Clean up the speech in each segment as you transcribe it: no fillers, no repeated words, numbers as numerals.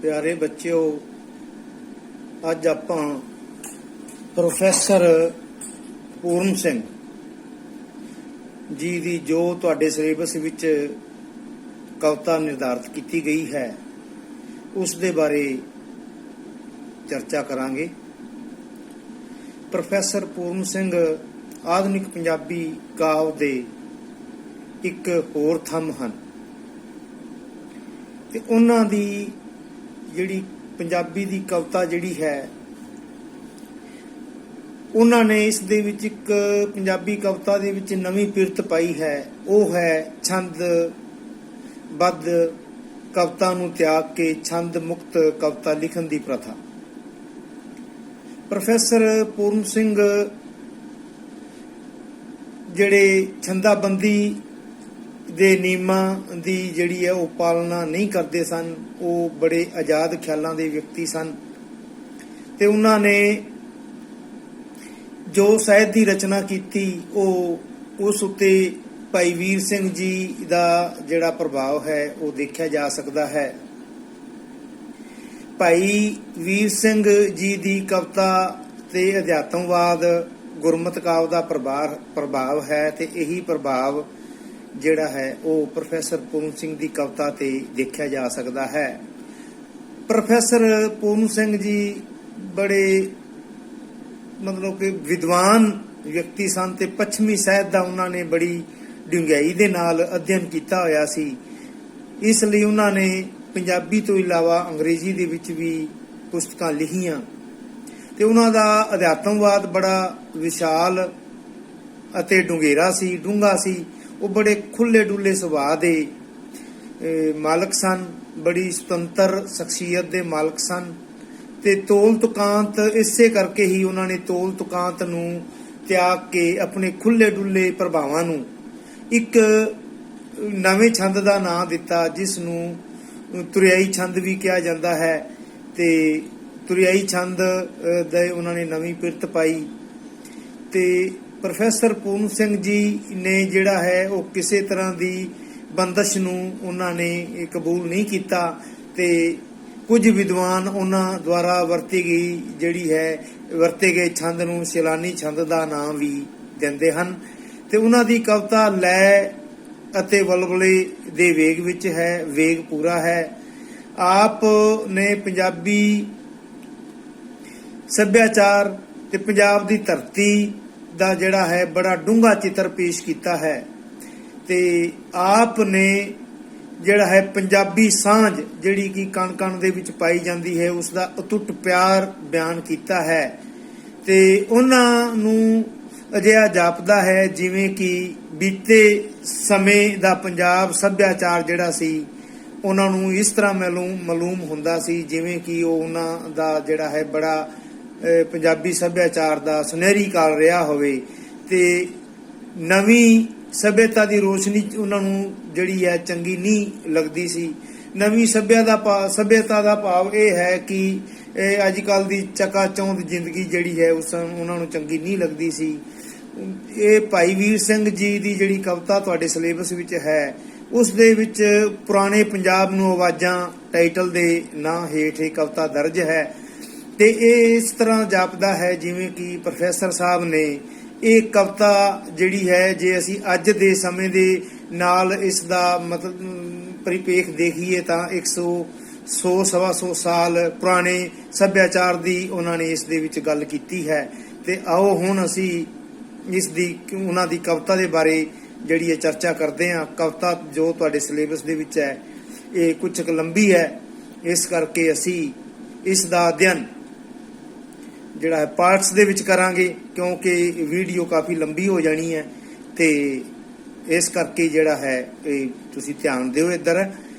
प्यारे बच्चों, अज आपां प्रोफैसर पूर्ण सिंह जी दी जो तुहाडे सिलेबस विच कविता निर्धारित की गई है उस दे बारे चर्चा करांगे। प्रोफैसर पूर्ण सिंह आधुनिक पंजाबी काव्य दे एक होर थंम हन ते उन्हां दी जिहड़ी पंजाबी दी कविता जिहड़ी है उन्हां ने इस दे विच एक पंजाबी कविता दे विच नवीं पिरत पाई है। वह है छंद बद्ध कविता नूं त्याग के छंद मुक्त कविता लिखण दी प्रथा। प्रोफैसर पूर्ण सिंह जिहड़े छंदाबंदी दे नियमां दी जिहड़ी है वो पालना नहीं करते सन, वो बड़े आजाद ख्यालां दे व्यक्ति सन ते उन्हां ने जो ਸਾਹਿਤ ਦੀ रचना की उस उत्ते भाई वीर सिंह जी का जिहड़ा प्रभाव है वो देखा जा सकता है। भाई वीर सिंह जी की कविता ते अध्यात्मवाद गुरमत काव्य का प्रभाव है ते यही प्रभाव जिहड़ा है वो प्रोफैसर पूर्ण सिंह की कविता ते देखा जा सकता है। प्रोफैसर पूर्ण सिंह जी बड़े मतलब कि विद्वान व्यक्ति सन ते पश्चिमी ਸਾਹਿਤ ਦਾ ਉਹਨਾਂ ਨੇ बड़ी ਡੂੰਘਾਈ ਦੇ ਨਾਲ अध्ययन ਕੀਤਾ ਹੋਇਆ ਸੀ। ਇਸ ਲਈ ਉਹਨਾਂ ਨੇ ਪੰਜਾਬੀ ਤੋਂ ਇਲਾਵਾ ਅੰਗਰੇਜ਼ੀ ਦੇ ਵਿੱਚ ਵੀ ਪੁਸਤਕਾਂ ਲਿਖੀਆਂ ਤੇ ਉਹਨਾਂ ਦਾ ਅਧਿਆਤਮਵਾਦ ਬੜਾ ਵਿਸ਼ਾਲ ਅਤੇ ਡੂੰਘੇਰਾ ਸੀ, ਡੂੰਘਾ ਸੀ। ਉਹ ਬੜੇ ਖੁੱਲੇ ਡੁੱਲੇ ਸੁਭਾਅ ਦੇ ਮਾਲਕ ਸਨ, ਬੜੀ ਸੁਤੰਤਰ ਸ਼ਖਸੀਅਤ ਦੇ ਮਾਲਕ ਸਨ ਤੇ ਤੋਲ ਤੁਕਾਂਤ ਇਸੇ ਕਰਕੇ ਹੀ ਉਹਨਾਂ ਨੇ ਤੋਲ ਤੁਕਾਂਤ ਨੂੰ ਤਿਆਗ ਕੇ ਆਪਣੇ ਖੁੱਲੇ ਡੁੱਲੇ ਪ੍ਰਭਾਵਾਂ ਨੂੰ ਇੱਕ ਨਵੇਂ ਛੰਦ ਦਾ ਨਾਂ ਦਿੱਤਾ ਜਿਸ ਨੂੰ ਤੁਰਿਆਈ ਛੰਦ ਵੀ ਕਿਹਾ ਜਾਂਦਾ ਹੈ ਤੇ ਤੁਰਿਆਈ ਛੰਦ ਦੇ ਉਹਨਾਂ ਨੇ ਨਵੀਂ ਪਿਰਤ ਪਾਈ। ਤੇ प्रोफैसर पूर्ण सिंह जी ने जिहड़ा है वो किसी तरह की बंदिश नूं उन्होंने कबूल नहीं किया ते कुछ विद्वान उन्होंने द्वारा वरती गई जिहड़ी है वरते गए छंद नूं सैलानी छंद का नाम भी दिंदे हन ते उन्हां दी कविता लय अते वलवले दे वेग विच है, वेग पूरा है। आप ने पंजाबी सभ्याचार ते पंजाब दी धरती ਦਾ ਜਿਹੜਾ ਹੈ ਬੜਾ ਡੂੰਘਾ ਚਿੱਤਰ ਪੇਸ਼ ਕੀਤਾ ਹੈ ਤੇ ਆਪ ਨੇ ਜਿਹੜਾ ਹੈ ਪੰਜਾਬੀ ਸਾਂਝ ਜਿਹੜੀ ਕਿ ਕਣ ਕਣ ਦੇ ਵਿੱਚ ਪਾਈ ਜਾਂਦੀ ਹੈ ਉਸ ਦਾ ਅਟੁੱਟ ਪਿਆਰ ਬਿਆਨ ਕੀਤਾ ਹੈ ਤੇ ਉਹਨਾਂ ਨੂੰ ਅਜਿਹਾ ਜਾਪਦਾ ਹੈ ਜਿਵੇਂ ਕਿ ਬੀਤੇ ਸਮੇਂ ਦਾ ਪੰਜਾਬ ਸੱਭਿਆਚਾਰ ਜਿਹੜਾ ਸੀ ਉਹਨਾਂ ਨੂੰ ਇਸ ਤਰ੍ਹਾਂ ਮਾਲੂਮ ਹੁੰਦਾ ਸੀ ਜਿਵੇਂ ਕਿ ਉਹ ਉਹਨਾਂ ਦਾ ਜਿਹੜਾ ਹੈ ਬੜਾ ਪੰਜਾਬੀ ਸੱਭਿਆਚਾਰ ਦਾ ਸੁਨਹਿਰੀ ਕਾਲ ਰਿਹਾ ਹੋਵੇ ਤੇ ਨਵੀਂ ਸੱਭਿਅਤਾ ਦੀ ਰੋਸ਼ਨੀ ਉਹਨਾਂ ਨੂੰ ਜਿਹੜੀ ਹੈ ਚੰਗੀ ਨਹੀਂ ਲੱਗਦੀ ਸੀ। ਨਵੀਂ ਸੱਭਿਅਤਾ ਦਾ ਭਾਵ ਇਹ ਹੈ ਕਿ ਅੱਜ ਕੱਲ੍ਹ ਦੀ ਚਕਾਚੌਂਧ ਜ਼ਿੰਦਗੀ ਜਿਹੜੀ ਹੈ ਉਸ ਉਹਨਾਂ ਨੂੰ ਚੰਗੀ ਨਹੀਂ ਲੱਗਦੀ ਸੀ। ਇਹ ਭਾਈ ਵੀਰ ਸਿੰਘ ਜੀ ਦੀ ਜਿਹੜੀ ਕਵਿਤਾ ਤੁਹਾਡੇ ਸਿਲੇਬਸ ਵਿੱਚ ਹੈ ਉਸ ਦੇ ਵਿੱਚ ਪੁਰਾਣੇ ਪੰਜਾਬ ਨੂੰ ਆਵਾਜ਼ਾਂ ਟਾਈਟਲ ਦੇ ਨਾਂ ਹੇਠ ਇਹ ਕਵਿਤਾ ਦਰਜ ਹੈ ਤੇ ਇਹ ਇਸ ਤਰ੍ਹਾਂ ਜਾਪਦਾ ਹੈ ਜਿਵੇਂ ਕਿ ਪ੍ਰੋਫੈਸਰ ਸਾਹਿਬ ਨੇ ਇਹ ਕਵਿਤਾ ਜਿਹੜੀ ਹੈ ਜੇ ਅਸੀਂ ਅੱਜ ਦੇ ਸਮੇਂ ਦੇ ਨਾਲ ਇਸ ਦਾ ਮਤਲਬ ਪਰਿਪੇਖ ਦੇਖੀਏ ਤਾਂ 100 ਸਾਲ ਪੁਰਾਣੇ ਸੱਭਿਆਚਾਰ ਦੀ ਉਹਨਾਂ ਨੇ ਇਸ ਦੇ ਵਿੱਚ ਗੱਲ ਕੀਤੀ ਹੈ ਤੇ ਆਓ ਹੁਣ ਅਸੀਂ ਇਸ ਦੀ ਉਹਨਾਂ ਦੀ ਕਵਿਤਾ ਦੇ ਬਾਰੇ ਜਿਹੜੀ ਹੈ ਚਰਚਾ ਕਰਦੇ ਹਾਂ। ਕਵਿਤਾ ਜੋ ਤੁਹਾਡੇ ਸਿਲੇਬਸ ਦੇ ਵਿੱਚ ਹੈ ਇਹ ਕੁਝ ਕੁ ਲੰਬੀ ਹੈ, ਇਸ ਕਰਕੇ ਅਸੀਂ ਇਸ ਦਾ ਅਧਿਐਨ ਜਿਹੜਾ ਹੈ ਪਾਰਟਸ ਦੇ ਵਿੱਚ ਕਰਾਂਗੇ ਕਿਉਂਕਿ ਵੀਡੀਓ ਕਾਫੀ ਲੰਬੀ ਹੋ ਜਾਣੀ ਹੈ ਤੇ ਇਸ ਕਰਕੇ ਜਿਹੜਾ ਹੈ ਇਹ ਤੁਸੀਂ ਧਿਆਨ ਦਿਓ ਇੱਧਰ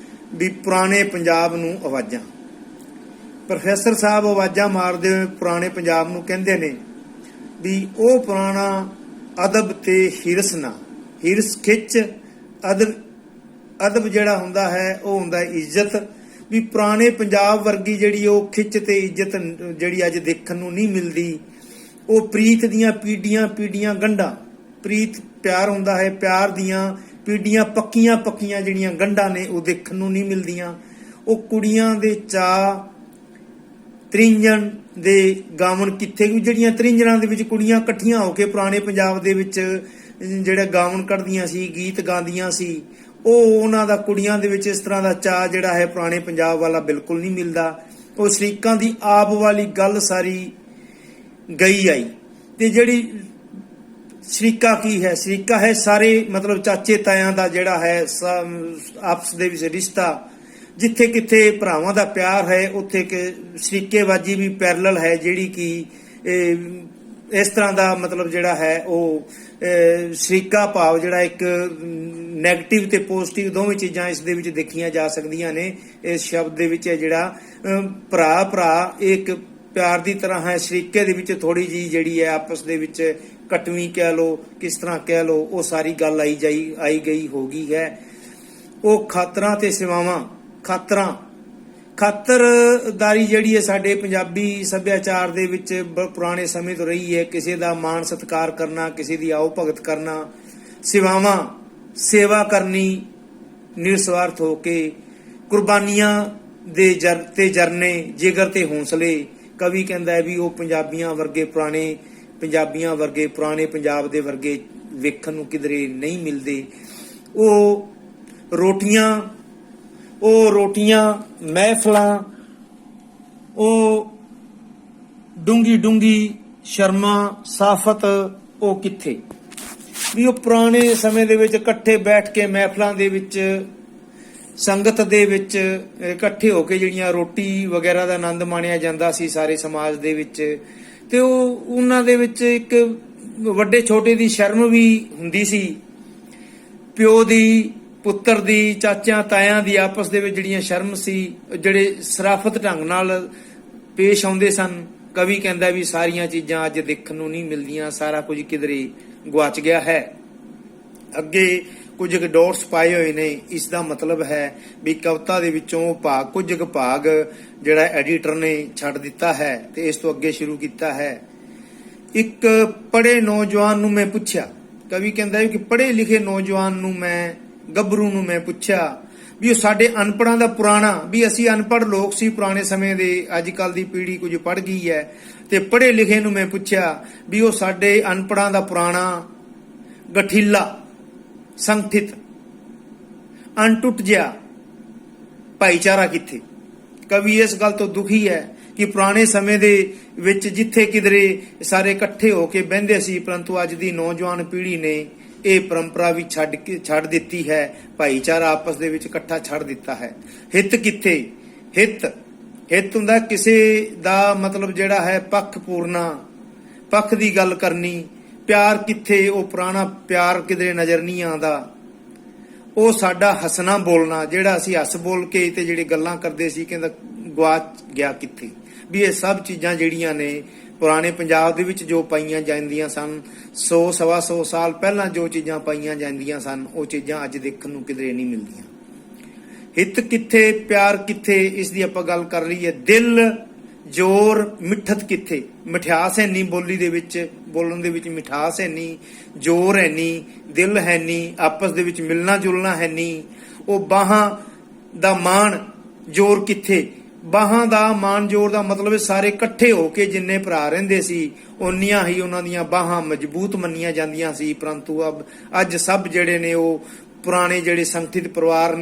ਵੀ ਪੁਰਾਣੇ ਪੰਜਾਬ ਨੂੰ ਆਵਾਜ਼ਾਂ। ਪ੍ਰੋਫੈਸਰ ਸਾਹਿਬ ਆਵਾਜ਼ਾਂ ਮਾਰਦੇ ਹੋਏ ਪੁਰਾਣੇ ਪੰਜਾਬ ਨੂੰ ਕਹਿੰਦੇ ਨੇ ਵੀ ਉਹ ਪੁਰਾਣਾ ਅਦਬ ਤੇ ਹਿਰਸ ਨਾ, ਹਿਰਸ ਖਿੱਚ, ਅਦਬ ਜਿਹੜਾ ਹੁੰਦਾ ਹੈ ਉਹ ਹੁੰਦਾ ਇੱਜ਼ਤ। ਵੀ ਪੁਰਾਣੇ ਪੰਜਾਬ ਵਰਗੀ ਜਿਹੜੀ ਉਹ ਖਿੱਚ ਤੇ ਇੱਜ਼ਤ ਜਿਹੜੀ ਅੱਜ ਦੇਖਣ ਨੂੰ ਨਹੀਂ ਮਿਲਦੀ। ਉਹ ਪ੍ਰੀਤ ਦੀਆਂ ਪੀੜੀਆਂ ਗੰਢਾਂ, ਪ੍ਰੀਤ ਪਿਆਰ ਹੁੰਦਾ ਹੈ, ਪਿਆਰ ਦੀਆਂ ਪੀੜੀਆਂ ਪੱਕੀਆਂ ਜਿਹੜੀਆਂ ਗੰਢਾਂ ਨੇ ਉਹ ਦੇਖਣ ਨੂੰ ਨਹੀਂ ਮਿਲਦੀਆਂ। ਉਹ ਕੁੜੀਆਂ ਦੇ ਚਾਅ ਤ੍ਰਿੰਜਣ ਦੇ ਗਾਵਨ ਕਿੱਥੇ? ਜਿਹੜੀਆਂ ਤ੍ਰਿੰਜਣਾਂ ਦੇ ਵਿੱਚ ਕੁੜੀਆਂ ਇਕੱਠੀਆਂ ਹੋ ਕੇ ਪੁਰਾਣੇ ਪੰਜਾਬ ਦੇ ਵਿੱਚ ਜਿਹੜਾ ਗਾਵਨ ਕੱਢਦੀਆਂ ਸੀ, ਗੀਤ ਗਾਉਂਦੀਆਂ ਸੀ, ਉਹ ਉਹਨਾਂ ਦਾ ਕੁੜੀਆਂ ਦੇ ਵਿੱਚ ਇਸ ਤਰ੍ਹਾਂ ਦਾ ਚਾਅ ਜਿਹੜਾ ਹੈ ਪੁਰਾਣੇ ਪੰਜਾਬ ਵਾਲਾ ਬਿਲਕੁਲ ਨਹੀਂ ਮਿਲਦਾ। ਉਹ ਸ਼ਰੀਕਾਂ ਦੀ ਆਪ ਵਾਲੀ ਗੱਲ ਸਾਰੀ ਗਈ ਆਈ। ਤੇ ਜਿਹੜੀ ਸ਼ਰੀਕਾ ਕੀ ਹੈ? ਸ਼ਰੀਕਾ ਹੈ ਸਾਰੇ ਮਤਲਬ ਚਾਚੇ ਤਾਇਆਂ ਦਾ ਜਿਹੜਾ ਹੈ ਆਪਸ ਦੇ ਵਿੱਚ ਰਿਸ਼ਤਾ। ਜਿੱਥੇ ਕਿੱਥੇ ਭਰਾਵਾਂ ਦਾ ਪਿਆਰ ਹੈ ਉੱਥੇ ਕਿ ਸ਼ਰੀਕੇਬਾਜੀ ਵੀ ਪੈਰਲਲ ਹੈ, ਜਿਹੜੀ ਕਿ ਇਸ ਤਰ੍ਹਾਂ ਦਾ ਮਤਲਬ ਜਿਹੜਾ ਹੈ ਉਹ ਸ਼ਰੀਕਾ ਭਾਵ ਜਿਹੜਾ ਇੱਕ ਨੈਗੇਟਿਵ ਤੇ ਪੋਜ਼ਿਟਿਵ ਦੋਵੇਂ ਚੀਜ਼ਾਂ ਇਸ ਦੇ ਵਿੱਚ ਦੇਖੀਆਂ ਜਾ ਸਕਦੀਆਂ ਨੇ। ਇਸ ਸ਼ਬਦ ਦੇ ਵਿੱਚ ਜਿਹੜਾ ਭਰਾ ਭਰਾ ਇੱਕ ਪਿਆਰ ਦੀ ਤਰ੍ਹਾਂ ਹੈ, ਸ਼ਰੀਕੇ ਦੇ ਵਿੱਚ ਥੋੜੀ ਜੀ ਜਿਹੜੀ ਹੈ ਆਪਸ ਦੇ ਵਿੱਚ ਕਟਵੀਂ ਕਹਿ ਲੋ, ਕਿਸ ਤਰ੍ਹਾਂ ਕਹਿ ਲੋ, ਉਹ ਸਾਰੀ ਗੱਲ ਆਈ ਗਈ ਹੋ ਗਈ ਹੈ। ਉਹ ਖਾਤਰਾਂ ਤੇ ਸੇਵਾਵਾਂ, ਖਾਤਰਦਾਰੀ ਜਿਹੜੀ ਹੈ ਸਾਡੇ ਪੰਜਾਬੀ ਸੱਭਿਆਚਾਰ ਦੇ ਵਿੱਚ ਪੁਰਾਣੇ ਸਮੇਂ ਤੋਂ ਰਹੀ ਹੈ। ਕਿਸੇ ਦਾ ਮਾਣ ਸਤਿਕਾਰ ਕਰਨਾ, ਕਿਸੇ ਦੀ ਆਓ ਭਗਤ ਕਰਨਾ, ਸੇਵਾਵਾਂ, ਸੇਵਾ ਕਰਨੀ ਨਿਰਸਵਾਰਥ ਹੋ ਕੇ, ਕੁਰਬਾਨੀਆਂ ਦੇ ਜਰਨੇ, ਜਿਗਰ ਤੇ ਹੌਸਲੇ। ਕਵੀ ਕਹਿੰਦਾ ਹੈ ਵੀ ਉਹ ਪੰਜਾਬੀਆਂ ਵਰਗੇ ਪੁਰਾਣੇ ਪੰਜਾਬ ਦੇ ਵਰਗੇ ਵੇਖਣ ਨੂੰ ਕਿਧਰੇ ਨਹੀਂ ਮਿਲਦੇ। ਉਹ ਰੋਟੀਆਂ ਮਹਿਫਲਾਂ, ਉਹ ਡੂੰਗੀ ਸ਼ਰਮਾ ਸਾਫਤ, ਉਹ ਕਿੱਥੇ? ਵੀ ਉਹ ਪੁਰਾਣੇ ਸਮੇਂ ਦੇ ਵਿੱਚ ਇਕੱਠੇ ਬੈਠ ਕੇ ਮਹਿਫਲਾਂ ਦੇ ਵਿੱਚ ਸੰਗਤ ਦੇ ਵਿੱਚ ਇਕੱਠੇ ਹੋ ਕੇ ਜਿਹੜੀਆਂ ਰੋਟੀ ਵਗੈਰਾ ਦਾ ਆਨੰਦ ਮਾਣਿਆ ਜਾਂਦਾ ਸੀ ਸਾਰੇ ਸਮਾਜ ਦੇ ਵਿੱਚ। ਤੇ ਉਹਨਾਂ ਦੇ ਵਿੱਚ ਇੱਕ ਵੱਡੇ ਛੋਟੇ ਦੀ ਸ਼ਰਮ ਵੀ ਹੁੰਦੀ ਸੀ, ਪਿਓ ਦੀ ਪੁੱਤਰ ਦੀ, ਚਾਚਿਆਂ ਤਾਇਆਂ ਦੀ ਆਪਸ ਦੇ ਵਿੱਚ ਜਿਹੜੀਆਂ ਸ਼ਰਮ ਸੀ, ਜਿਹੜੇ ਸਰਾਫਤ ਢੰਗ ਨਾਲ ਪੇਸ਼ ਆਉਂਦੇ ਸਨ। ਕਵੀ ਕਹਿੰਦਾ ਵੀ ਸਾਰੀਆਂ ਚੀਜ਼ਾਂ ਅੱਜ ਦੇਖਣ ਨੂੰ ਨਹੀਂ ਮਿਲਦੀਆਂ, ਸਾਰਾ ਕੁਝ ਕਿਧਰੇ ਗੁਆਚ ਗਿਆ ਹੈ। ਅੱਗੇ ਕੁਝ ਕੁ ਡੋਟਸ ਪਾਏ ਹੋਏ ਨੇ। ਇਸ ਦਾ ਮਤਲਬ ਹੈ ਵੀ ਕਵਿਤਾ ਦੇ ਵਿੱਚੋਂ ਕੁਝ ਕੁ ਭਾਗ ਜਿਹੜਾ ਐਡੀਟਰ ਨੇ ਛੱਡ ਦਿੱਤਾ ਹੈ ਤੇ ਇਸ ਤੋਂ ਅੱਗੇ ਸ਼ੁਰੂ ਕੀਤਾ ਹੈ। ਇੱਕ ਪੜ੍ਹੇ ਨੌਜਵਾਨ ਨੂੰ ਮੈਂ ਪੁੱਛਿਆ, ਕਵੀ ਕਹਿੰਦਾ ਕਿ ਪੜ੍ਹੇ ਲਿਖੇ ਨੌਜਵਾਨ ਨੂੰ ਮੈਂ, ਗੱਭਰੂ ਨੂੰ ਮੈਂ ਪੁੱਛਿਆ ਵੀ ਉਹ ਸਾਡੇ ਅਨਪੜ੍ਹਾਂ ਦਾ ਪੁਰਾਣਾ, ਵੀ ਅਸੀਂ ਅਨਪੜ੍ਹ ਲੋਕ ਸੀ ਪੁਰਾਣੇ ਸਮੇਂ ਦੇ, ਅੱਜ ਕੱਲ ਦੀ ਪੀੜ੍ਹੀ ਕੁਝ ਪੜ੍ਹ ਗਈ ਹੈ। ਤੇ ਪੜ੍ਹੇ ਲਿਖੇ ਨੂੰ ਮੈਂ ਪੁੱਛਿਆ ਵੀ ਉਹ ਸਾਡੇ ਅਨਪੜ੍ਹਾਂ ਦਾ ਪੁਰਾਣਾ ਗਠੀਲਾ ਸੰਗਠਿਤ ਅਣਟੁੱਟ ਜਿਹਾ ਭਾਈਚਾਰਾ ਕਿੱਥੇ? ਕਵੀ ਇਸ ਗੱਲ ਤੋਂ ਦੁਖੀ ਹੈ ਕਿ ਪੁਰਾਣੇ ਸਮੇਂ ਦੇ ਵਿੱਚ ਜਿੱਥੇ ਕਿਧਰੇ ਸਾਰੇ ਇਕੱਠੇ ਹੋ ਕੇ ਬਹਿੰਦੇ ਸੀ, ਪਰੰਤੂ ਅੱਜ ਦੀ ਨੌਜਵਾਨ ਪੀੜ੍ਹੀ ਨੇ ਇਹ ਪਰੰਪਰਾ ਵੀ ਛੱਡ ਦਿੱਤੀ ਹੈ, ਭਾਈਚਾਰਾ ਆਪਸ ਦੇ ਵਿੱਚ ਇਕੱਠਾ ਛੱਡ ਦਿੱਤਾ ਹੈ। ਹਿੱਤ ਕਿੱਥੇ? ਹਿੱਤ ਹੁੰਦਾ ਕਿਸੇ ਦਾ ਮਤਲਬ ਜਿਹੜਾ ਹੈ ਪੱਖ ਪੂਰਨਾ, ਪੱਖ ਦੀ ਗੱਲ ਕਰਨੀ। ਪਿਆਰ ਕਿੱਥੇ? ਉਹ ਪੁਰਾਣਾ ਪਿਆਰ ਕਿਧਰੇ ਨਜ਼ਰ ਨਹੀਂ ਆਉਂਦਾ। ਉਹ ਸਾਡਾ ਹੱਸਣਾ ਬੋਲਣਾ, ਜਿਹੜਾ ਅਸੀਂ ਹੱਸ ਬੋਲ ਕੇ ਤੇ ਜਿਹੜੇ ਗੱਲਾਂ ਕਰਦੇ ਸੀ, ਕਹਿੰਦਾ ਗੁਆਚ ਗਿਆ ਕਿੱਥੇ? ਵੀ ਇਹ ਸਭ ਚੀਜ਼ਾਂ ਜਿਹੜੀਆਂ ਨੇ ਪੁਰਾਣੇ ਪੰਜਾਬ ਦੇ ਵਿੱਚ ਜੋ ਪਾਈਆਂ ਜਾਂਦੀਆਂ ਸਨ, 100-125 ਸਾਲ ਪਹਿਲਾਂ ਜੋ ਚੀਜ਼ਾਂ ਪਾਈਆਂ ਜਾਂਦੀਆਂ ਸਨ, ਉਹ ਚੀਜ਼ਾਂ ਅੱਜ ਦੇਖਣ ਨੂੰ ਕਿਧਰੇ ਨਹੀਂ ਮਿਲਦੀਆਂ। ਹਿੱਤ ਕਿੱਥੇ? ਪਿਆਰ ਕਿੱਥੇ? ਇਸ ਦੀ ਆਪਾਂ ਗੱਲ ਕਰ ਰਹੀ ਹੈ। ਦਿਲ, ਜ਼ੋਰ, ਮਿੱਠਤ ਕਿੱਥੇ? ਮਿਠਾਸ ਹੈ ਨਹੀਂ ਬੋਲੀ ਦੇ ਵਿੱਚ, ਬੋਲਣ ਦੇ ਵਿੱਚ ਮਿਠਾਸ ਹੈ ਨਹੀਂ, ਜ਼ੋਰ ਹੈ ਨਹੀਂ, ਦਿਲ ਹੈ ਨਹੀਂ, ਆਪਸ ਦੇ ਵਿੱਚ ਮਿਲਣਾ ਜੁਲਣਾ ਹੈ ਨਹੀਂ। ਉਹ ਬਾਹਾਂ ਦਾ ਮਾਣ ਜ਼ੋਰ ਕਿੱਥੇ? ਬਾਹਾਂ ਦਾ ਮਾਣ ਜ਼ੋਰ ਦਾ ਮਤਲਬ ਹੈ ਸਾਰੇ ਇਕੱਠੇ ਹੋ ਕੇ ਜਿੰਨੇ ਭਰਾ ਰਹਿੰਦੇ ਸੀ ਓਨੀਆਂ ਹੀ ਉਹਨਾਂ ਦੀਆਂ ਬਾਹਾਂ ਮਜ਼ਬੂਤ ਮੰਨੀਆਂ ਜਾਂਦੀਆਂ ਸੀ। ਪਰੰਤੂ ਅੱਜ ਸਭ ਜਿਹੜੇ ਨੇ ਉਹ ਪੁਰਾਣੇ ਜਿਹੜੇ ਸੰਗਠਿਤ ਪਰਿਵਾਰ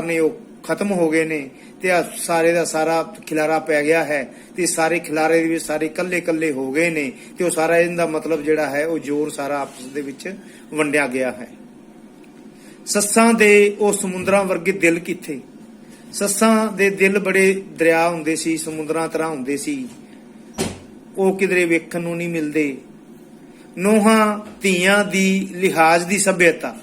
ਨੇ ਉਹ ਖਤਮ ਹੋ ਗਏ ਨੇ ਤੇ ਸਾਰੇ ਦਾ ਸਾਰਾ ਖਿਲਾਰਾ ਪੈ ਗਿਆ ਹੈ ਤੇ ਸਾਰੇ ਖਿਲਾਰੇ ਦੇ ਵਿੱਚ ਸਾਰੇ ਇਕੱਲੇ ਹੋ ਗਏ ਨੇ ਤੇ ਉਹ ਸਾਰਾ ਇਹਦਾ ਮਤਲਬ ਜਿਹੜਾ ਹੈ ਉਹ ਜ਼ੋਰ ਸਾਰਾ ਆਪਸ ਦੇ ਵਿੱਚ ਵੰਡਿਆ ਗਿਆ ਹੈ। ਸੱਸਾਂ ਦੇ ਉਹ ਸਮੁੰਦਰਾਂ ਵਰਗੇ ਦਿਲ ਕਿੱਥੇ? ਸੱਸਾਂ ਦੇ ਦਿਲ ਬੜੇ ਦਰਿਆ ਹੁੰਦੇ ਸੀ, ਸਮੁੰਦਰਾਂ ਤਰ੍ਹਾਂ ਹੁੰਦੇ ਸੀ, ਉਹ ਕਿਧਰੇ ਵੇਖਣ ਨੂੰ ਨਹੀਂ ਮਿਲਦੇ। ਨੋਹਾਂ ਧੀਆਂ ਦੀ ਲਿਹਾਜ਼ ਦੀ ਸੱਭਿਅਤਾ,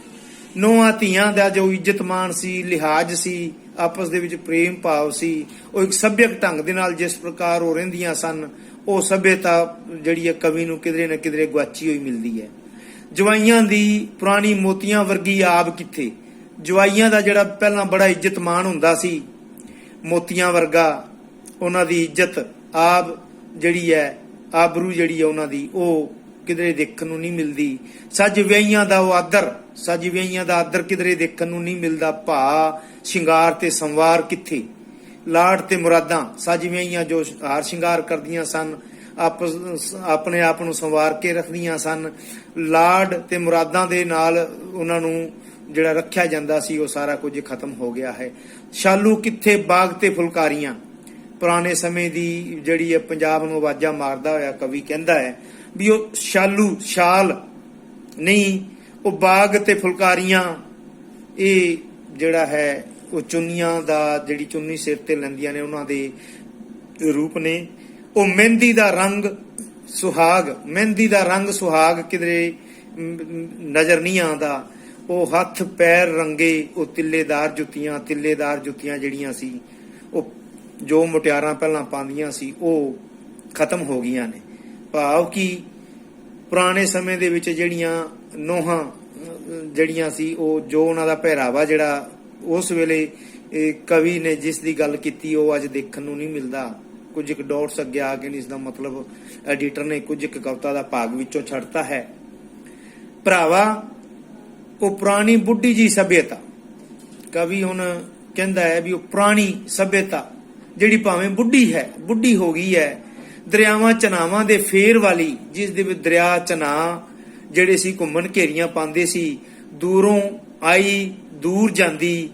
ਨੋਹਾਂ ਧੀਆਂ ਦਾ ਜੋ ਇੱਜ਼ਤ ਮਾਣ ਸੀ, ਲਿਹਾਜ਼ ਸੀ, ਆਪਸ ਦੇ ਵਿੱਚ ਪ੍ਰੇਮ ਭਾਵ ਸੀ, ਉਹ ਇੱਕ ਸੱਭਿਅਕ ਢੰਗ ਦੇ ਨਾਲ ਜਿਸ ਪ੍ਰਕਾਰ ਉਹ ਰਹਿੰਦੀਆਂ ਸਨ, ਉਹ ਸੱਭਿਅਤਾ ਜਿਹੜੀ ਹੈ ਕਵੀ ਨੂੰ ਕਿਧਰੇ ਨਾ ਕਿਧਰੇ ਗੁਆਚੀ ਹੋਈ ਮਿਲਦੀ ਹੈ। ਜਵਾਈਆਂ ਦੀ ਪੁਰਾਣੀ ਮੋਤੀਆਂ ਵਰਗੀ ਆਬ ਕਿੱਥੇ? ਜਵਾਈਆਂ ਦਾ ਜਿਹੜਾ ਪਹਿਲਾਂ ਬੜਾ ਇੱਜ਼ਤ ਮਾਣ ਹੁੰਦਾ ਸੀ, ਮੋਤੀਆਂ ਵਰਗਾ ਉਹਨਾਂ ਦੀ ਇੱਜ਼ਤ, ਆਬ ਜਿਹੜੀ ਹੈ, ਆਬਰੂ ਜਿਹੜੀ ਹੈ ਉਹਨਾਂ ਦੀ, ਉਹ ਕਿਧਰੇ ਦੇਖਣ ਨੂੰ ਨਹੀਂ ਮਿਲਦੀ। ਸੱਜ ਵਿਆਹੀਆਂ ਦਾ ਉਹ ਆਦਰ ਕਿਧਰੇ ਦੇਖਣ ਨੂੰ ਨਹੀਂ ਮਿਲਦਾ। ਭਾ, ਸ਼ਿੰਗਾਰ ਤੇ ਸੰਵਾਰ ਕਿੱਥੇ? ਲਾਡ ਤੇ ਮੁਰਾਦਾਂ ਸਜਵੀਆਂ ਜੋ ਹਾਰ ਸ਼ਿੰਗਾਰ ਕਰਦੀਆਂ ਸਨ, ਆਪਣੇ ਆਪ ਨੂੰ ਸੰਵਾਰ ਕੇ ਰੱਖਦੀਆਂ ਸਨ, ਲਾਡ ਤੇ ਮੁਰਾਦਾਂ ਦੇ ਨਾਲ ਉਹਨਾਂ ਨੂੰ ਜਿਹੜਾ ਰੱਖਿਆ ਜਾਂਦਾ ਸੀ, ਉਹ ਸਾਰਾ ਕੁਝ ਖਤਮ ਹੋ ਗਿਆ ਹੈ। ਸ਼ਾਲੂ ਕਿੱਥੇ ਬਾਗ ਤੇ ਫੁਲਕਾਰੀਆਂ, ਪੁਰਾਣੇ ਸਮੇਂ ਦੀ ਜਿਹੜੀ ਹੈ ਪੰਜਾਬ ਨੂੰ ਆਵਾਜ਼ਾਂ ਮਾਰਦਾ ਹੋਇਆ ਕਵੀ ਕਹਿੰਦਾ ਹੈ ਵੀ ਉਹ ਸ਼ਾਲੂ ਸ਼ਾਲ ਨਹੀਂ, ਉਹ ਬਾਗ ਤੇ ਫੁਲਕਾਰੀਆਂ, ਇਹ ਜਿਹੜਾ ਹੈ ਉਹ ਚੁੰਨੀਆਂ ਦਾ ਜਿਹੜੀ ਚੁੰਨੀ ਸਿਰ ਤੇ ਲੈਂਦੀਆਂ ਨੇ ਉਹਨਾਂ ਦੇ ਰੂਪ ਨੇ। ਉਹ ਮਹਿੰਦੀ ਦਾ ਰੰਗ ਸੁਹਾਗ, ਮਹਿੰਦੀ ਦਾ ਰੰਗ ਸੁਹਾਗ ਕਿਧਰੇ ਨਜ਼ਰ ਨਹੀਂ ਆਉਂਦਾ। ਉਹ ਹੱਥ ਪੈਰ ਰੰਗੇ, ਉਹ ਤਿੱਲੇਦਾਰ ਜੁੱਤੀਆਂ ਜਿਹੜੀਆਂ ਸੀ, ਉਹ ਜੋ ਮੁਟਿਆਰਾਂ ਪਹਿਲਾਂ ਪਾਉਂਦੀਆਂ ਸੀ, ਉਹ ਖਤਮ ਹੋ ਗਈਆਂ ਨੇ। ਭਾਵ ਕਿ ਪੁਰਾਣੇ ਸਮੇਂ ਦੇ ਵਿੱਚ ਜਿਹੜੀਆਂ ਨੋਹਾਂ ਜਿਹੜੀਆਂ ਸੀ, ਉਹ ਜੋ ਉਹਨਾਂ ਦਾ ਪਹਿਰਾਵਾ ਜਿਹੜਾ ਉਸ ਵੇਲੇ ਕਵੀ ਨੇ ਜਿਸ ਦੀ ਗੱਲ ਕੀਤੀ, ਉਹ ਅੱਜ ਦੇਖਣ ਨੂੰ ਨਹੀਂ ਮਿਲਦਾ। ਕੁਝ ਇੱਕ ਡਾਟਸ ਅੱਗੇ ਆ ਕੇ, ਇਸ ਦਾ ਮਤਲਬ ਐਡੀਟਰ ਨੇ ਕੁਝ ਇੱਕ ਕਵਿਤਾ ਦਾ ਭਾਗ ਵਿੱਚੋਂ ਛੱਡਤਾ ਹੈ। ਭਰਾਵਾ ਉਹ ਪੁਰਾਣੀ ਬੁੱਢੀ ਜੀ ਸਭਿਅਤਾ, ਕਵੀ ਹੁਣ ਕਹਿੰਦਾ ਹੈ ਵੀ ਉਹ ਪੁਰਾਣੀ ਸਭਿਅਤਾ ਜਿਹੜੀ ਭਾਵੇਂ ਬੁੱਢੀ ਹੋ ਗਈ ਹੈ, ਦਰਿਆਵਾਂ ਚਨਾਵਾਂ ਦੇ ਫੇਰ ਵਾਲੀ, ਜਿਸ ਦੇ ਵਿੱਚ ਦਰਿਆ ਚਨਾਹ ਜਿਹੜੇ ਸੀ ਘੁੰਮਣ ਘੇਰੀਆਂ ਪਾਉਂਦੇ ਸੀ, ਦੂਰੋਂ ਆਈ ਦੂਰ ਜਾਂਦੀ,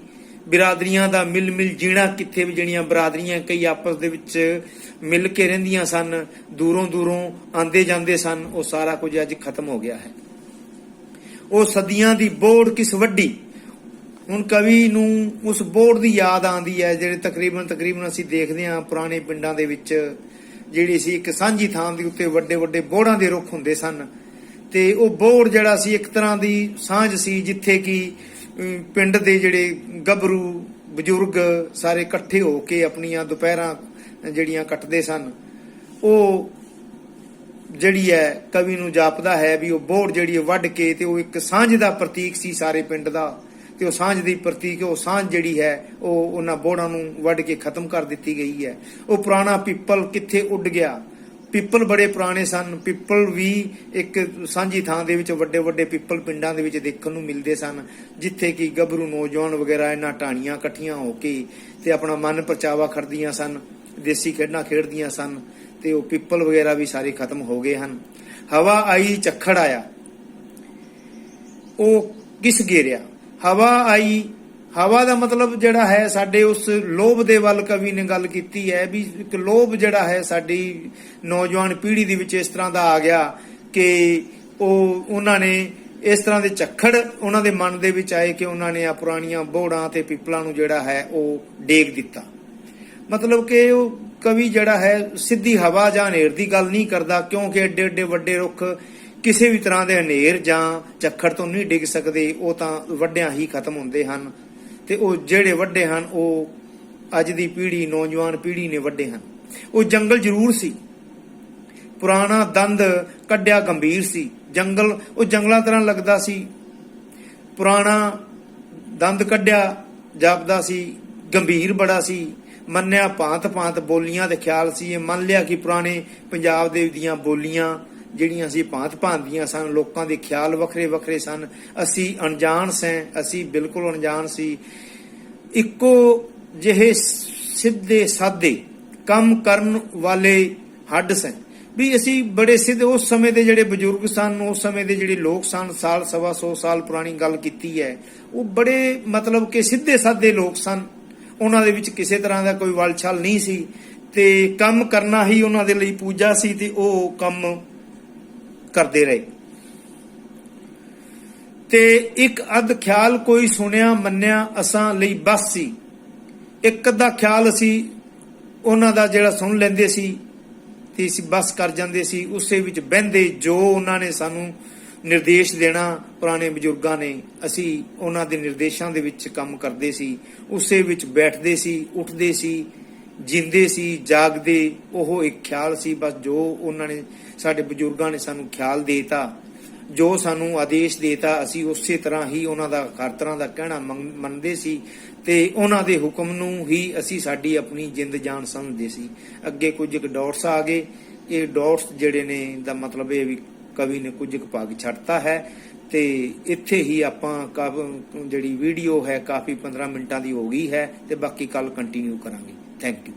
ਬਿਰਾਦਰੀਆਂ ਦਾ ਮਿਲ ਜੀਣਾ, ਕਿੱਥੇ ਵੀ ਜਿਹੜੀਆਂ ਬਰਾਦਰੀਆਂ ਕਈ ਆਪਸ ਦੇ ਵਿੱਚ ਮਿਲ ਕੇ ਰਹਿੰਦੀਆਂ ਸਨ, ਦੂਰੋਂ ਆਂਦੇ ਜਾਂਦੇ ਸਨ, ਉਹ ਸਾਰਾ ਕੁਝ ਅੱਜ ਖਤਮ ਹੋ ਗਿਆ ਹੈ। ਉਹ ਸਦੀਆਂ ਦੀ ਬੋੜ ਕਿਸ ਵੱਡੀ, ਹੁਣ ਕਵੀ ਨੂੰ ਉਸ ਬੋੜ ਦੀ ਯਾਦ ਆਉਂਦੀ ਹੈ ਜਿਹੜੇ ਤਕਰੀਬਨ ਅਸੀਂ ਦੇਖਦੇ ਹਾਂ ਪੁਰਾਣੇ ਪਿੰਡਾਂ ਦੇ ਵਿੱਚ, ਜਿਹੜੀ ਸੀ ਇੱਕ ਸਾਂਝੀ ਥਾਂ ਦੇ ਉੱਤੇ ਵੱਡੇ ਬੋੜਾਂ ਦੇ ਰੁੱਖ ਹੁੰਦੇ ਸਨ, ਤੇ ਉਹ ਬੋੜ ਜਿਹੜਾ ਸੀ ਇੱਕ ਤਰ੍ਹਾਂ ਦੀ ਸਾਂਝ ਸੀ, ਜਿੱਥੇ ਕਿ ਪਿੰਡ ਦੇ ਜਿਹੜੇ ਗੱਭਰੂ ਬਜ਼ੁਰਗ ਸਾਰੇ ਇਕੱਠੇ ਹੋ ਕੇ ਆਪਣੀਆਂ ਦੁਪਹਿਰਾਂ ਜਿਹੜੀਆਂ ਕੱਟਦੇ ਸਨ। ਉਹ ਜਿਹੜੀ ਹੈ ਕਵੀ ਨੂੰ ਜਾਪਦਾ ਹੈ ਵੀ ਉਹ ਬੋੜ ਜਿਹੜੀ ਵੱਢ ਕੇ, ਤੇ ਉਹ ਇੱਕ ਸਾਂਝ ਦਾ ਪ੍ਰਤੀਕ ਸੀ ਸਾਰੇ ਪਿੰਡ ਦਾ, ਤੇ ਉਹ ਸਾਂਝ ਦੀ ਪ੍ਰਤੀਕ, ਉਹ ਸਾਂਝ ਜਿਹੜੀ ਹੈ ਉਹ ਉਹਨਾਂ ਬੋੜਾਂ ਨੂੰ ਵੱਢ ਕੇ ਖਤਮ ਕਰ ਦਿੱਤੀ ਗਈ ਹੈ। ਉਹ ਪੁਰਾਣਾ ਪਿੱਪਲ ਕਿੱਥੇ ਉੱਡ ਗਿਆ, ਪਿੱਪਲ ਬੜੇ ਪੁਰਾਣੇ ਸਨ, ਪਿੱਪਲ ਵੀ ਇੱਕ ਸਾਂਝੀ ਥਾਂ ਦੇ ਵਿੱਚ ਵੱਡੇ ਪਿੱਪਲ ਪਿੰਡਾਂ ਦੇ ਵਿੱਚ ਦੇਖਣ ਨੂੰ ਮਿਲਦੇ ਸਨ, ਜਿੱਥੇ ਕਿ ਗੱਭਰੂ ਨੌਜਵਾਨ ਵਗੈਰਾ ਇਹਨਾਂ ਢਾਣੀਆਂ ਇਕੱਠੀਆਂ ਹੋ ਕੇ ਤੇ ਆਪਣਾ ਮਨ ਪਰਚਾਵਾ ਕਰਦੀਆਂ ਸਨ, ਦੇਸੀ ਖੇਡਾਂ ਖੇਡਦੀਆਂ ਸਨ, ਤੇ ਉਹ ਪਿੱਪਲ ਵਗੈਰਾ ਵੀ ਸਾਰੇ ਖਤਮ ਹੋ ਗਏ ਹਨ। ਹਵਾ ਆਈ ਝੱਖੜ ਆਇਆ, ਉਹ ਕਿਸ ਘੇਰਿਆ, ਹਵਾ ਆਈ, ਹਵਾ ਦਾ ਮਤਲਬ ਜਿਹੜਾ ਹੈ ਸਾਡੇ ਉਸ ਲੋਭ ਦੇ ਵੱਲ ਕਵੀ ਨੇ ਗੱਲ ਕੀਤੀ ਹੈ ਵੀ ਇੱਕ ਲੋਭ ਜਿਹੜਾ ਹੈ ਸਾਡੀ ਨੌਜਵਾਨ ਪੀੜ੍ਹੀ ਦੇ ਵਿੱਚ ਇਸ ਤਰ੍ਹਾਂ ਦਾ ਆ ਗਿਆ ਕਿ ਉਹਨਾਂ ਨੇ ਇਸ ਤਰ੍ਹਾਂ ਦੇ ਝੱਖੜ ਉਹਨਾਂ ਦੇ ਮਨ ਦੇ ਵਿੱਚ ਆਏ ਕਿ ਉਹਨਾਂ ਨੇ ਆ ਪੁਰਾਣੀਆਂ ਬੋੜਾਂ ਤੇ ਪਿੱਪਲਾਂ ਨੂੰ ਜਿਹੜਾ ਹੈ ਉਹ ਡੇਗ ਦਿੱਤਾ। ਮਤਲਬ ਕਿ ਉਹ ਕਵੀ ਜਿਹੜਾ ਹੈ ਸਿੱਧੀ ਹਵਾ ਜਾਂ ਹਨੇਰ ਦੀ ਗੱਲ ਨਹੀਂ ਕਰਦਾ, ਕਿਉਂਕਿ ਏਡੇ ਵੱਡੇ ਰੁੱਖ ਕਿਸੇ ਵੀ ਤਰ੍ਹਾਂ ਦੇ ਹਨੇਰ ਜਾਂ ਝੱਖੜ ਤੋਂ ਨਹੀਂ ਡਿੱਗ ਸਕਦੇ, ਉਹ ਤਾਂ ਵੱਡਿਆਂ ਹੀ ਖਤਮ ਹੁੰਦੇ ਹਨ, ਤੇ ਉਹ ਜਿਹੜੇ ਵੱਡੇ ਹਨ ਉਹ ਅੱਜ ਦੀ ਪੀੜ੍ਹੀ ਨੌਜਵਾਨ ਪੀੜ੍ਹੀ ਨੇ ਵੱਡੇ ਹਨ। ਉਹ ਜੰਗਲ ਜ਼ਰੂਰ ਸੀ, ਪੁਰਾਣਾ ਦੰਦ ਕੱਢਿਆ ਗੰਭੀਰ ਸੀ, ਜੰਗਲ ਉਹ ਜੰਗਲਾਂ ਤਰ੍ਹਾਂ ਲੱਗਦਾ ਸੀ, ਪੁਰਾਣਾ ਦੰਦ ਕੱਢਿਆ ਜਾਪਦਾ ਸੀ, ਗੰਭੀਰ ਬੜਾ ਸੀ, ਮੰਨਿਆ ਭਾਂਤ ਬੋਲੀਆਂ ਦੇ ਖਿਆਲ ਸੀ। ਇਹ ਮੰਨ ਲਿਆ ਕਿ ਪੁਰਾਣੇ ਪੰਜਾਬ ਦੇ ਦੀਆਂ ਬੋਲੀਆਂ ਜਿਹੜੀਆਂ ਸੀ ਭਾਂਤ ਦੀਆਂ ਸਨ, ਲੋਕਾਂ ਦੇ ਖਿਆਲ ਵੱਖਰੇ ਸਨ, ਅਸੀਂ ਅਣਜਾਣ ਸਾਂ, ਅਸੀਂ ਬਿਲਕੁਲ ਅਣਜਾਣ ਸੀ। ਇੱਕੋ ਜਿਹੇ ਸਿੱਧੇ ਸਾਦੇ ਕੰਮ ਕਰਨ ਵਾਲੇ ਹੱਡ ਸਨ, ਵੀ ਅਸੀਂ ਬੜੇ ਸਿੱਧੇ, ਉਸ ਸਮੇਂ ਦੇ ਜਿਹੜੇ ਬਜ਼ੁਰਗ ਸਨ, ਉਸ ਸਮੇਂ ਦੇ ਜਿਹੜੇ ਲੋਕ ਸਨ, ਸਾਲ ਸਵਾ 100 ਸਾਲ ਪੁਰਾਣੀ ਗੱਲ ਕੀਤੀ ਹੈ, ਉਹ ਬੜੇ ਮਤਲਬ ਕਿ ਸਿੱਧੇ ਸਾਦੇ ਲੋਕ ਸਨ, ਉਹਨਾਂ ਦੇ ਵਿੱਚ ਕਿਸੇ ਤਰ੍ਹਾਂ ਦਾ ਕੋਈ ਵਲ ਛਲ ਨਹੀਂ ਸੀ, ਤੇ ਕੰਮ ਕਰਨਾ ਹੀ ਉਹਨਾਂ ਦੇ ਲਈ ਪੂਜਾ ਸੀ, ਤੇ ਉਹ ਕੰਮ ਕਰਦੇ ਰਹੇ। ਤੇ ਇੱਕ ਅੱਧ ਖਿਆਲ ਕੋਈ ਸੁਣਿਆ ਮੰਨਿਆ ਅਸਾਂ ਲਈ ਬਸ ਸੀ, ਇੱਕ ਅੱਧਾ ਖਿਆਲ ਅਸੀਂ ਉਹਨਾਂ ਦਾ ਜਿਹੜਾ ਸੁਣ ਲੈਂਦੇ ਸੀ ਤੇ ਅਸੀਂ ਬਸ ਕਰ ਜਾਂਦੇ ਸੀ, ਉਸੇ ਵਿੱਚ ਬਹਿੰਦੇ, ਜੋ ਉਹਨਾਂ ਨੇ ਸਾਨੂੰ ਨਿਰਦੇਸ਼ ਦੇਣਾ ਪੁਰਾਣੇ ਬਜ਼ੁਰਗਾਂ ਨੇ, ਅਸੀਂ ਉਹਨਾਂ ਦੇ ਨਿਰਦੇਸ਼ਾਂ ਦੇ ਵਿੱਚ ਕੰਮ ਕਰਦੇ ਸੀ, ਉਸੇ ਵਿੱਚ ਬੈਠਦੇ ਸੀ, ਉੱਠਦੇ ਸੀ, ਜਿੰਦੇ ਸੀ, ਜਾਗਦੇ। ਉਹ ਇੱਕ ਖਿਆਲ ਸੀ ਬਸ, ਜੋ ਉਹਨਾਂ ਨੇ ਸਾਡੇ ਬਜ਼ੁਰਗਾਂ ਨੇ ਸਾਨੂੰ ਖਿਆਲ ਦੇਤਾ, ਜੋ ਸਾਨੂੰ ਆਦੇਸ਼ ਦੇਤਾ, ਅਸੀਂ ਉਸੇ ਤਰ੍ਹਾਂ ਹੀ ਉਹਨਾਂ ਦਾ ਹਰ ਤਰ੍ਹਾਂ ਦਾ ਕਹਿਣਾ ਮੰਨਦੇ ਸੀ, ਤੇ ਉਹਨਾਂ ਦੇ ਹੁਕਮ ਨੂੰ ਹੀ ਅਸੀਂ ਸਾਡੀ ਆਪਣੀ ਜਿੰਦ ਜਾਨ ਸਮਝਦੇ ਸੀ। ਅੱਗੇ ਕੁਝ ਕੁ ਡਾਟਸ ਆ ਗਏ, ਇਹ ਡਾਟਸ ਜਿਹੜੇ ਨੇ ਦਾ ਮਤਲਬ ਇਹ ਵੀ ਕਵੀ ਨੇ ਕੁਝ ਕੁ ਭਾਗ ਛੱਡਤਾ ਹੈ, ਤੇ ਇੱਥੇ ਹੀ ਆਪਾਂ ਜਿਹੜੀ ਵੀਡੀਓ ਹੈ ਕਾਫੀ 15 ਮਿੰਟਾਂ ਦੀ ਹੋ ਗਈ ਹੈ, ਤੇ ਬਾਕੀ ਕੱਲ ਕੰਟੀਨਿਊ ਕਰਾਂਗੇ। Thank you.